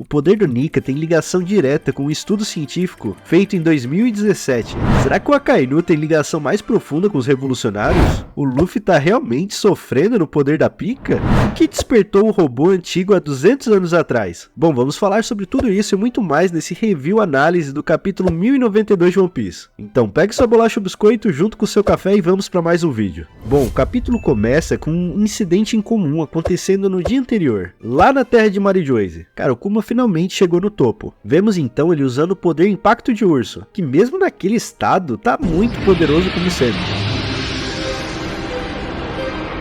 poder do Nika tem ligação direta com um estudo científico feito em 2017. Será que o Akainu tem ligação mais profunda com os revolucionários? O Luffy tá realmente sofrendo no poder da pica? O que despertou o robô antigo há 200 anos atrás? Bom, vamos falar sobre tudo isso e muito mais nesse review análise do capítulo 1092 de One Piece. Então pegue sua bolacha biscoito junto com seu café e vamos para mais um vídeo. Bom, o capítulo começa com um incidente incomum acontecendo no dia anterior, lá na terra de Marijoize. Cara, o Kuma finalmente chegou no topo. Vemos então ele usando o poder Impacto de Urso, que mesmo naquele estado tá muito poderoso como sempre.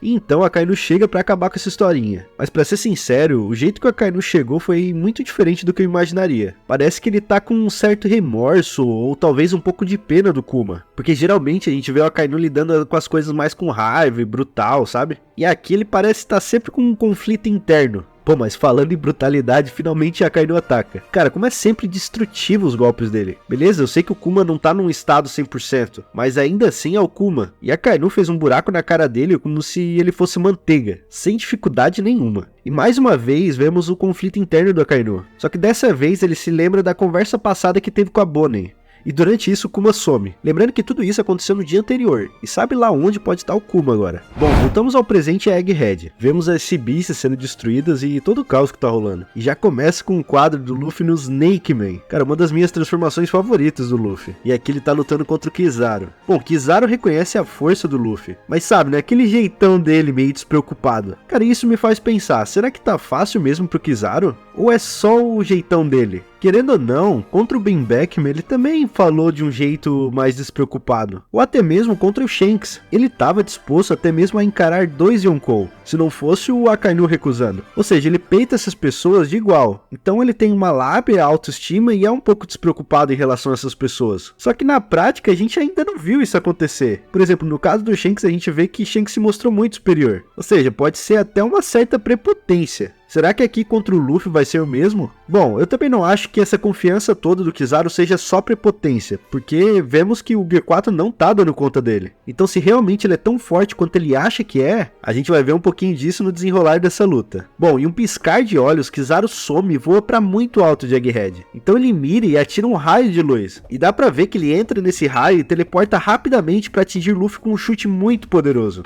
E então a Akainu chega pra acabar com essa historinha. Mas pra ser sincero, o jeito que a Akainu chegou foi muito diferente do que eu imaginaria. Parece que ele tá com um certo remorso, ou talvez um pouco de pena do Kuma. Porque geralmente a gente vê o Akainu lidando com as coisas mais com raiva e brutal, sabe? E aqui ele parece estar sempre com um conflito interno. Pô, mas falando em brutalidade, finalmente a Akainu ataca. Cara, como é sempre destrutivo os golpes dele. Beleza, eu sei que o Kuma não tá num estado 100%, mas ainda assim é o Kuma. E a Akainu fez um buraco na cara dele como se ele fosse manteiga, sem dificuldade nenhuma. E mais uma vez vemos o conflito interno do Akainu. Só que dessa vez ele se lembra da conversa passada que teve com a Bonnie. E durante isso o Kuma some. Lembrando que tudo isso aconteceu no dia anterior. E sabe lá onde pode estar o Kuma agora. Bom, voltamos ao presente Egghead. Vemos as Sea-Beasts sendo destruídas e todo o caos que tá rolando. E já começa com um quadro do Luffy no Snake Man. Cara, uma das minhas transformações favoritas do Luffy. E aqui ele tá lutando contra o Kizaru. Bom, Kizaru reconhece a força do Luffy. Mas sabe, né? Aquele jeitão dele meio despreocupado. Cara, isso me faz pensar. Será que tá fácil mesmo pro Kizaru? Ou é só o jeitão dele? Querendo ou não, contra o Ben Beckman ele também falou de um jeito mais despreocupado. Ou até mesmo contra o Shanks. Ele estava disposto até mesmo a encarar dois Yonkou, se não fosse o Akainu recusando. Ou seja, ele peita essas pessoas de igual. Então ele tem uma lábia, autoestima e é um pouco despreocupado em relação a essas pessoas. Só que na prática a gente ainda não viu isso acontecer. Por exemplo, no caso do Shanks a gente vê que Shanks se mostrou muito superior. Ou seja, pode ser até uma certa prepotência. Será que aqui contra o Luffy vai ser o mesmo? Bom, eu também não acho que essa confiança toda do Kizaru seja só prepotência, porque vemos que o Gear 4 não tá dando conta dele. Então se realmente ele é tão forte quanto ele acha que é, a gente vai ver um pouquinho disso no desenrolar dessa luta. Bom, em um piscar de olhos, Kizaru some e voa pra muito alto de Egghead. Então ele mira e atira um raio de luz. E dá pra ver que ele entra nesse raio e teleporta rapidamente pra atingir Luffy com um chute muito poderoso.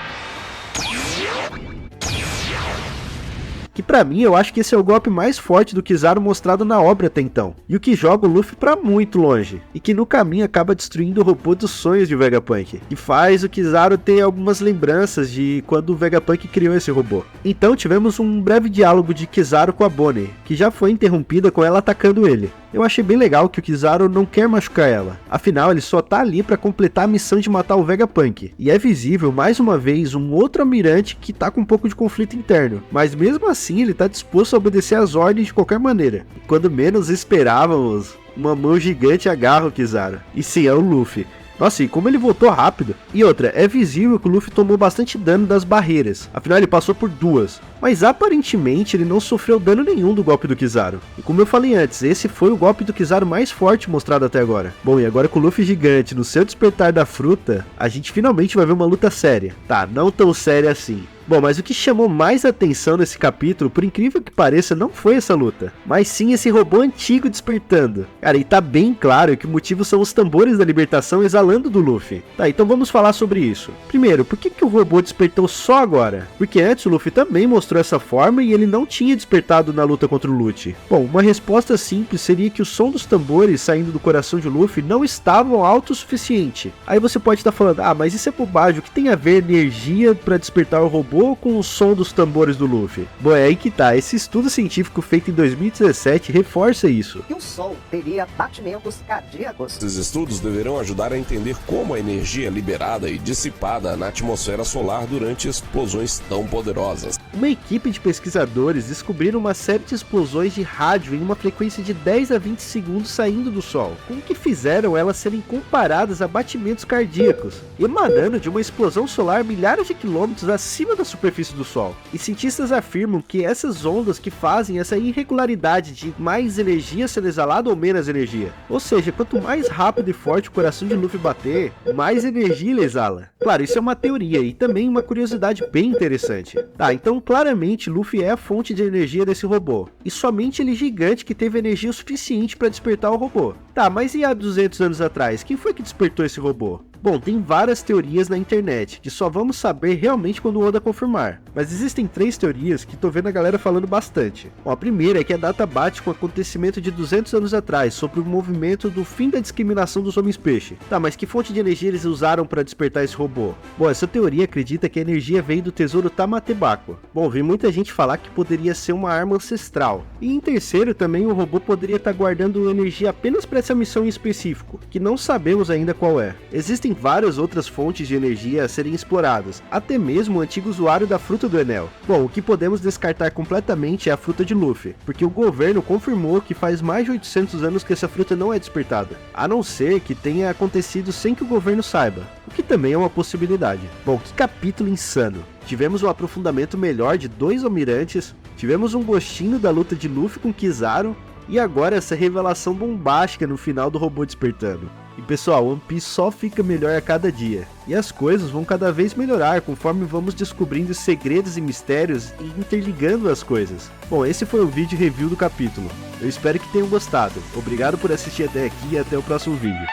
Que pra mim eu acho que esse é o golpe mais forte do Kizaru mostrado na obra até então, e o que joga o Luffy pra muito longe, e que no caminho acaba destruindo o robô dos sonhos de Vegapunk, e faz o Kizaru ter algumas lembranças de quando o Vegapunk criou esse robô. Então tivemos um breve diálogo de Kizaru com a Bonnie, que já foi interrompida com ela atacando ele. Eu achei bem legal que o Kizaru não quer machucar ela, afinal ele só tá ali pra completar a missão de matar o Vegapunk, e é visível mais uma vez um outro almirante que tá com um pouco de conflito interno, mas mesmo assim ele tá disposto a obedecer às ordens de qualquer maneira. E quando menos esperávamos, uma mão gigante agarra o Kizaru, e sim, é o Luffy. Nossa, e como ele voltou rápido. E outra, é visível que o Luffy tomou bastante dano das barreiras, afinal ele passou por duas. Mas aparentemente ele não sofreu dano nenhum do golpe do Kizaru. E como eu falei antes, esse foi o golpe do Kizaru mais forte mostrado até agora. Bom, e agora com o Luffy gigante no seu despertar da fruta, a gente finalmente vai ver uma luta séria. Tá, não tão séria assim. Bom, mas o que chamou mais atenção nesse capítulo, por incrível que pareça, não foi essa luta, mas sim esse robô antigo despertando. Cara, e tá bem claro que o motivo são os tambores da libertação exalando do Luffy. Tá, então vamos falar sobre isso. Primeiro, por que o robô despertou só agora? Porque antes o Luffy também mostrou essa forma e ele não tinha despertado na luta contra o Lucci. Bom, uma resposta simples seria que o som dos tambores saindo do coração de Luffy não estavam alto o suficiente. Aí você pode estar falando, ah, mas isso é bobagem, o que tem a ver energia para despertar o robô com o som dos tambores do Luffy? Bom, é aí que tá, esse estudo científico feito em 2017 reforça isso. E o Sol teria batimentos cardíacos. Esses estudos deverão ajudar a entender como a energia é liberada e dissipada na atmosfera solar durante explosões tão poderosas. Uma equipe de pesquisadores descobriram uma série de explosões de rádio em uma frequência de 10 a 20 segundos saindo do Sol, com o que fizeram elas serem comparadas a batimentos cardíacos, emanando de uma explosão solar milhares de quilômetros acima da superfície do Sol. E cientistas afirmam que essas ondas que fazem essa irregularidade de mais energia sendo exalada ou menos energia. Ou seja, quanto mais rápido e forte o coração de Luffy bater, mais energia ele exala. Claro, isso é uma teoria e também uma curiosidade bem interessante. Tá, então claramente Luffy é a fonte de energia desse robô, e somente ele gigante que teve energia o suficiente para despertar o robô. Tá, mas e há 200 anos atrás, quem foi que despertou esse robô? Bom, tem várias teorias na internet, que só vamos saber realmente quando o Oda confirmar. Mas existem 3 teorias que tô vendo a galera falando bastante. Bom, a primeira é que a data bate com o acontecimento de 200 anos atrás, sobre o movimento do fim da discriminação dos homens-peixe. Tá, mas que fonte de energia eles usaram para despertar esse robô? Bom, essa teoria acredita que a energia veio do tesouro Tamatebako. Bom, vi muita gente falar que poderia ser uma arma ancestral. E em terceiro também o robô poderia estar guardando energia apenas para essa missão em específico, que não sabemos ainda qual é. Existem várias outras fontes de energia a serem exploradas, até mesmo o antigo usuário da fruta do Enel. Bom, o que podemos descartar completamente é a fruta de Luffy, porque o governo confirmou que faz mais de 800 anos que essa fruta não é despertada, a não ser que tenha acontecido sem que o governo saiba, o que também é uma possibilidade. Bom, que capítulo insano! Tivemos um aprofundamento melhor de 2 almirantes, tivemos um gostinho da luta de Luffy com Kizaru, e agora essa revelação bombástica no final do robô despertando. E pessoal, One Piece só fica melhor a cada dia, e as coisas vão cada vez melhorar conforme vamos descobrindo segredos e mistérios e interligando as coisas. Bom, esse foi o vídeo review do capítulo, eu espero que tenham gostado, obrigado por assistir até aqui e até o próximo vídeo.